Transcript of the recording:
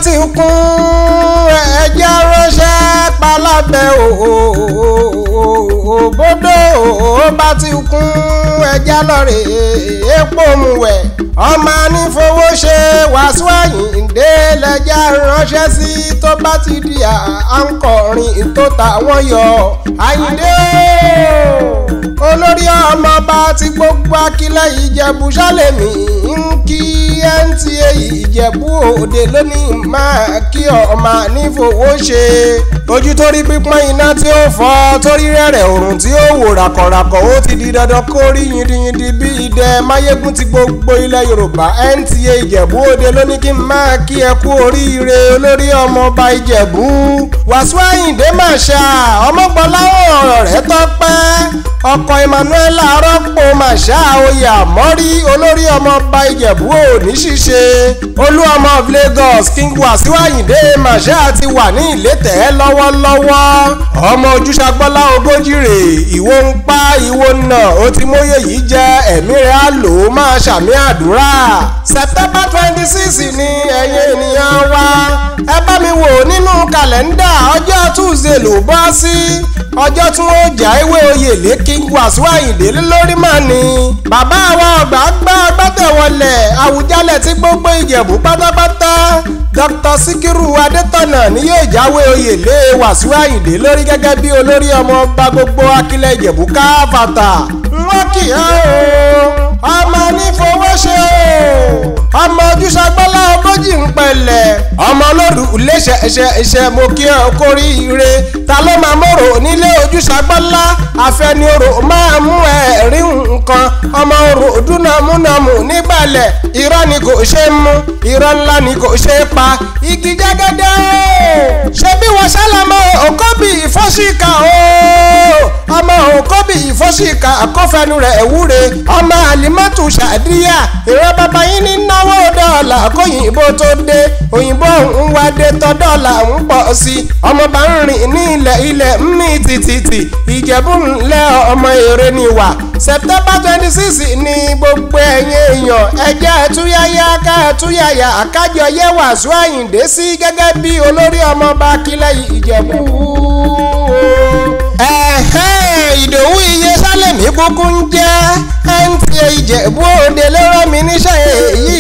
ti kún ẹ̀jẹ̀ ránṣẹ́ palábẹ́ òbódò bá ti kún ẹ̀jẹ̀ lọ́rẹ̀ epo muwẹ̀ ọmọ anífowó ṣe Wàsíù Àyìndé lẹ́jẹ̀ ránṣẹ́ sí tó bá ti di àǹkọ̀rin tó tàwọn yọ Àyìndé olórí ọmọọba tí gbogbo akílẹ̀ Ìjẹ̀bú ṣàlẹ̀mí ń kí NTA Ìjẹ̀bú Òde lónìí máa kí ọmọ anífowó ṣe ojú tó rí pípọ́n iná tí ó fọ́ torí rẹ̀rẹ̀ òrùn tí ó wò ràkọ̀ràkọ̀ ó ti di dandan kó rí yindiyindi bí idẹ máyégún ti gbogbo ilẹ̀ Yorùbá NTA Ìjẹ̀bú Òde lónìí kí n máa kí ẹ kú oríire olórí ọmọọba Ìjẹ̀bú Wàsíù Àyìndé màṣá ọmọgbọ́láwọ̀ ọ̀rọ̀ rẹ̀ tọ́pẹ́ ọkọ̀ Emmanuel arọ́pò màṣá oyè àmọ́rí olórí ọmọọba Ìjẹ̀bú Òní ṣíṣe olú ọmọ of Lagos King Wàsíù Àyìndé màṣá ti wà ní ìlétẹ̀ lọ́wọ́lọ́wọ́ ọmọ ojúṣagbọ́lá ogójì rè ìwọ ń pa ìwọ náà ó ti móye yìí jẹ́ ẹ̀mí rẹ̀ á lò ó máa ṣàmì àdúrà September 26 ni ẹ̀yin ènìyàn wa ẹ bá mi wò nínú kàlẹ́ndà ọjọ́ Tuesday ló bọ́ sí ọjọ́ tí wọ́n jà ìwé oyè lé King Wàsíù Àyìndé lórí mà ní bàbá wa ọgbà gbá gbátẹ̀wọlẹ̀ Àwùjalẹ̀ tí gbogbo Ìjẹ̀bú pátápátá Dr. Síkírù Adétọ̀nà ni yóò jáwé oyè lé Wàsíù Àyìndé lórí gẹ́gẹ́ bí olórí ọmọọba gbogbo akílẹ̀ Ìjẹ̀bú káfàtà wọ́n kì í ọmọ anífowó ṣe ọmọ ojúṣagbọ́lá ogójì ń pẹ̀lẹ̀ ọmọ olódù léṣẹ̀ṣẹ̀ mo kí ẹ kóríire ta ló máa mọ̀rọ̀ nílé ojúṣagbọ́lá àfẹniorò máa mú ẹ̀rí nǹkan ọmọ orò dúnàmúnàmù nígbàlẹ̀ irọ́ ni kò ṣe mú irọ́ ńlá ni kò ṣe pa igi jẹ́gẹ́dẹ́ ṣé bí wọ́n ṣálàmọ́ òkóbì ìfọ́síkà ọmọ òkóbì ìfọ́síkà àkọ́fẹ́nu rẹ̀ wúre ọmọ àlìmọ́tù ṣàdíyà ìrọ̀ bàbá yín ní náwó dọ́là kóyìnbó tó dé òyìnbó ń wá dé tọ́ dọ́là ń pọ̀ sí ọmọ bá ń rìn ní ilẹ̀ ń mì tìtìtì Ìjẹ̀bú ńlẹ̀ ọmọ èrè ni wà September 26 ni gbogbo ẹ̀yin èèyàn ẹjẹ́ ẹ̀túyáyá ká ẹ̀túyáyá àkájọ yẹ Wàsíù Àyìndé sí gẹ́gẹ́ bí olórí ọmọọba akílẹ̀ Ìjẹ̀bú. Ìdòwú iye sálẹ̀mí kúkú ń jẹ́ NTA Ìjẹ̀bú Òde ló rán mi níṣẹ́ èyí